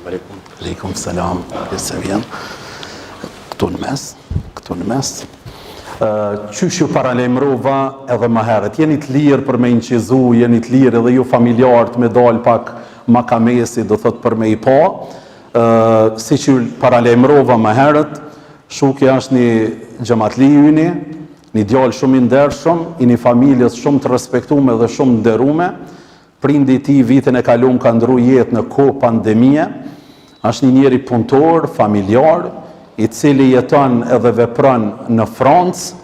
Aleikum selam. Se vjen. Këtu në mes. Qysh ju paralajmërova edhe më herët. Jeni të lirë për me inqizu, jeni të lirë edhe ju familjarët me dal pak makamesi, do thot për me i pa. Si që ju paralajmërova më herët, shukja është një xhamatli yni, një djalë shumë i ndershëm, i një familjes shumë të respektume dhe shumë nderume. Prindi i tij vitin e kaluar ka ndru jetë në kohë pandemie. Është një njeri punëtor, familjar, i cili jeton edhe vepron në Francë,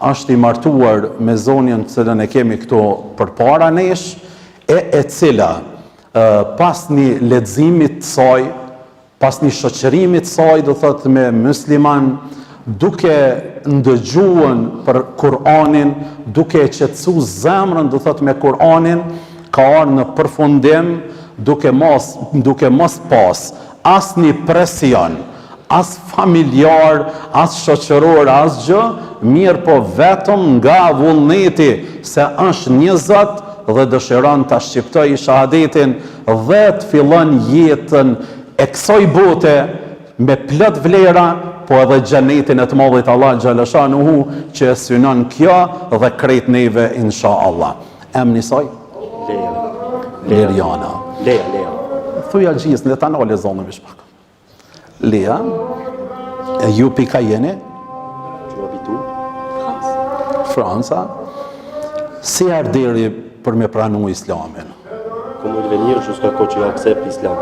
është i martuar me zonjën që cilën e kemi këtu përpara nesh, e cila pas një leximit të saj, pas një shoqërimit të saj, do thotë me musliman, duke ndëgjuar për Kur'anin, duke qetësuar zemrën, do thotë me Kur'anin, ka ardhur në përfundim duke mos pas as një presion, as familjar, as shoqëror, as gjë, mirë po vetëm nga vullneti se është një Zot dhe dëshiron ta shqiptojë shahadetin dhe të fillon jetën e kësaj bote me plot vlera, po edhe xhenetin e të madhit Allah xhaleshanuhu që e synon kjo dhe krejt neve inshallah. Emni saj? Leriana. Lea. Thuja gjisë, në të anale zonë vish pak. Lea, ju pika jeni? Tu habitu? Franca. Si arderi për me pranu islamin? Comment il venir jusqu'à quand tu acceptes l'islam?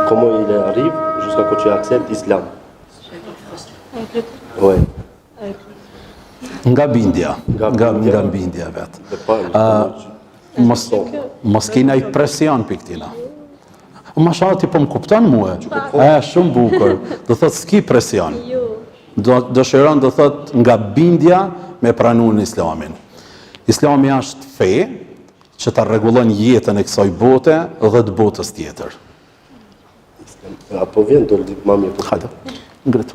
Comment il arrive jusqu'à quand tu acceptes l'islam? Ouais. Nga bindja. Nga bindja vetë. Mos kina i presion për këtina. Mashallah ti po më kupton mua. Shumë bukur. Do thot s'ki presion. Dëshiron do thot nga bindja me pranun islamin. Islami është fe që ta rregullon jetën e kësaj bote dhe të botës tjetër. Apo vjen do të mami po. Hajde. Ngrit.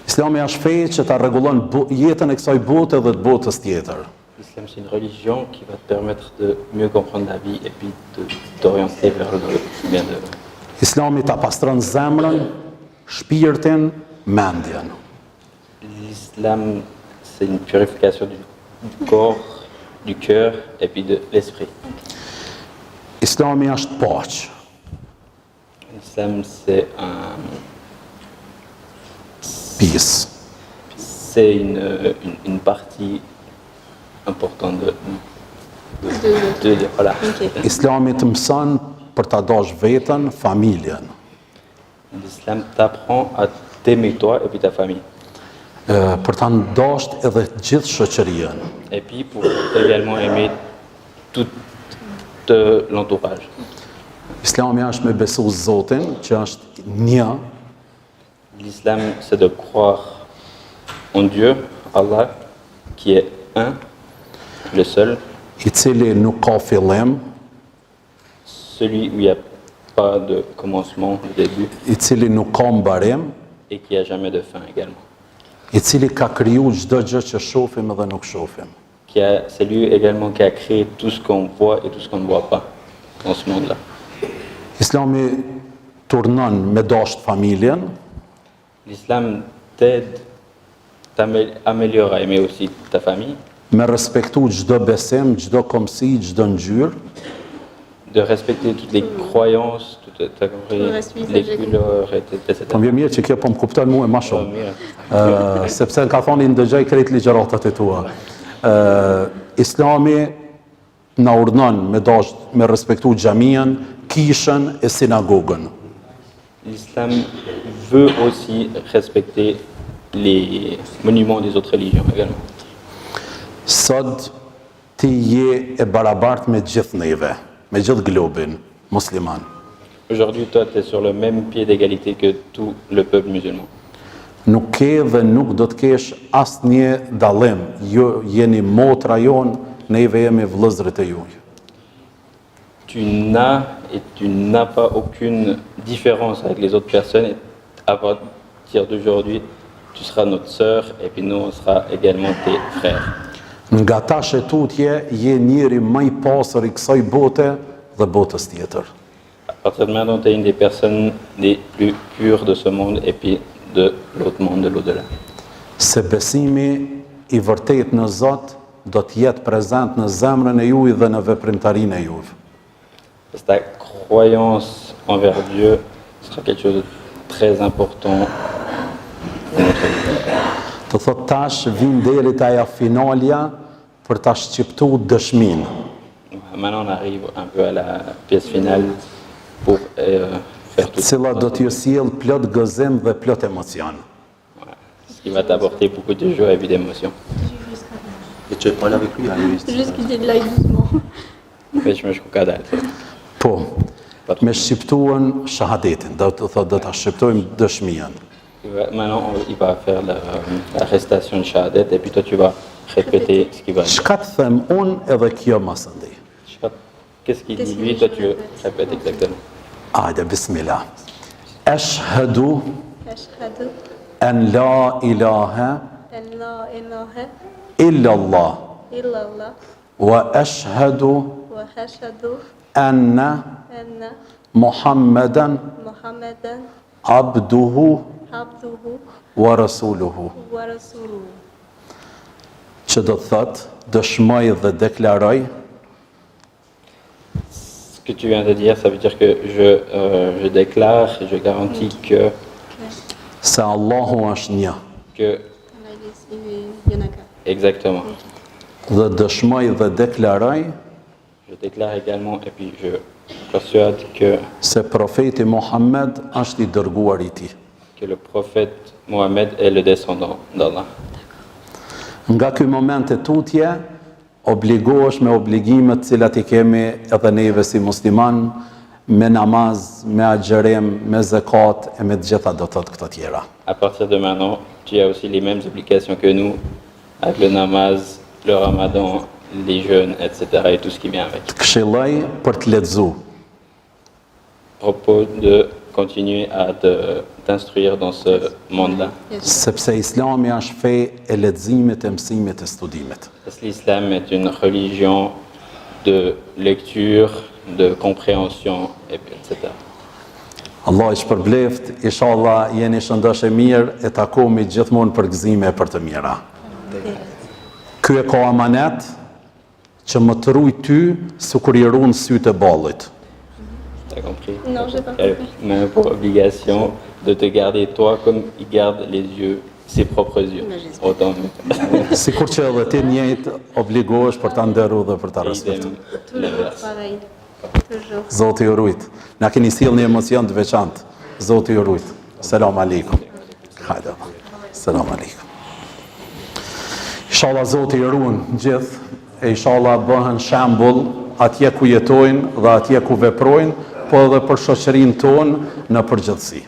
Islami është fe që ta rregullon jetën e kësaj bote dhe të botës tjetër. L'islam, c'est une religion qui va te permettre de mieux comprendre la vie et puis de t'orienter vers le bien de... Islami ta pastron zemrën, shpirtin, mendjen. L'islam, c'est une purification du corps, du cœur et puis de l'esprit. Islami është paqë. L'islam, c'est un... Peace. C'est une partie important de voilà. Okay. Islami të mëson për ta dash veten, familjen. L'islam t'apprend à t'aimer toi et puis ta famille. Për ta ndasht edhe gjithë shoqërinë. Et puis pour également aimer tout l'entourage. Islami është me besu Zotin, që është një. L'islam, c'est de croire en Dieu, Allah, qui est un, le seul, I cili nuk ka fillim, celui où il n'y a pas de commencement, de début, I cili nuk ka mbarim, et qui n'a jamais de fin également. I cili ka kriju çdo gjë që shohim dhe nuk shohim. C'est lui également qui a créé tout ce qu'on voit et tout ce qu'on ne voit pas dans ce monde-là. Islami turnon me dasht familjen, L'islam t'aide, t'améliore à aimer aussi ta famille, me respektu çdo besim, çdo komsi, çdo ngjyrë, de respecter toutes les croyances, t'as compris, les couleurs, etc. Po më mirë që kjo po më kupton mua më shumë. Sepse ka thonë ndëgjoj krejt ligjëratat e tua. Islami na urdhnon me respektu xhamian, kishën e sinagogën. L'islam veut aussi respecter les monuments des autres religions également. Sot ti je e barabart me gjithë neve, me gjithë globin musliman. Aujourd'hui, toi, tu es sur le même pied d'égalité que tout le peuple musulman. Nuk ke dhe nuk do të kesh asnjë dallim. Ju jeni motra jon, neve jemi vëllezërit e juaj. Tu n'as pas aucune différence avec les autres personnes. Et à partir d'aujourd'hui, tu seras notre sœur et puis nous, on sera également tes frères. Nga ta shetutje je njeri më I pasër I kësaj bote dhe botës tjetër. partir de maintenant, tu es une des personnes les plus pures de ce monde et puis de l'autre monde, de l'au-delà. Se besimi I vërtet në Zot do të jetë prezent në zemrën e juaj dhe në veprimtarinë e juaj. Parce que ta croyance envers Dieu sera quelque chose de très important dans notre vie. Të thot tash vin deri te ajo finalja për ta shqiptu dëshminë. Maintenant, on arrive un peu à la pièce finale pour faire tout Cila do t'ju sjell plot gëzim dhe plot emocion. ce qui va t'apporter beaucoup de joie et puis d'émotion. Et tu parles avec lui, hein, Juste qu'il dit de l'ail doucement. Veç me shku kadal. Po, me shqiptuan shahadetin, do të thot do ta shqiptojmë dëshminë. Maintenant, il va faire la récitation de Shahadet et puis toi, tu vas répéter ce qu'il va dire. Çka të them unë edhe kjo mos ndej. Qu'est-ce qu'il dit lui, toi, tu répètes exactement. Hajde, bismillah. Ashhadu Ashhadu an la ilaha an la ilaha illa Allah illallah wa ashhadu wa ashhadu anna anna Muhammadan Muhammadan abduhu abduhu wa rasuluhu. wa rasuluhu. Që do të thot, dëshmoj dhe deklaroj Ce que tu viens de dire, ça veut dire que je déclare et je garantis que se Allahu është një. Exactement. Dhe dëshmoj dhe deklaroj Je déclare également et puis je persuade que se profeti Muhammed është I dërguar I Tij. le prophète Mohammed est le descendant d'Allah. Nga ky moment e tutje, obligohesh me obligimet cilat I kemi edhe neve si musliman, me namaz, me agjerim, me zekat e me të gjitha do të thotë këto tjera. À partir de maintenant, tu as aussi les mêmes obligations que nous, avec le namaz, le ramadan, les jeûnes, etc. et tout ce qui vient avec. Të këshilloj për të lexuar. Propos de continuer à t'instruire dans ce monde-là. Sepse Islami është fe e leximit, e mësimit, e studimit. Parce que l'islam est une religion de lecture, de compréhension, et puis etc. Allah I shpërbleft, inshallah jeni shëndosh e mirë e takohemi gjithmonë për gëzime e për të mira. Ky e ka amanet që më të ruaj ty sikur I ruan sytë e ballit. T'as compris? Non, j'ai pas Elle compris. m'a pour obligation de te garder toi comme il garde les yeux, ses propres yeux. Autant Sikur që edhe ti njëjtë obligohesh për ta nderuar dhe për ta idem respektuar. l'inverse. Pareil. Toujours. Zoti ju rujt. Na keni sjell një emocion të veçantë. Zoti ju rujt. Selam aleikum. Hajde. Selam aleikum. Inshallah Zoti ju ruan gjithë e inshallah bëhen shembull atje ku jetojnë dhe atje ku veprojnë, po edhe për shoqërinë tonë në përgjithësi.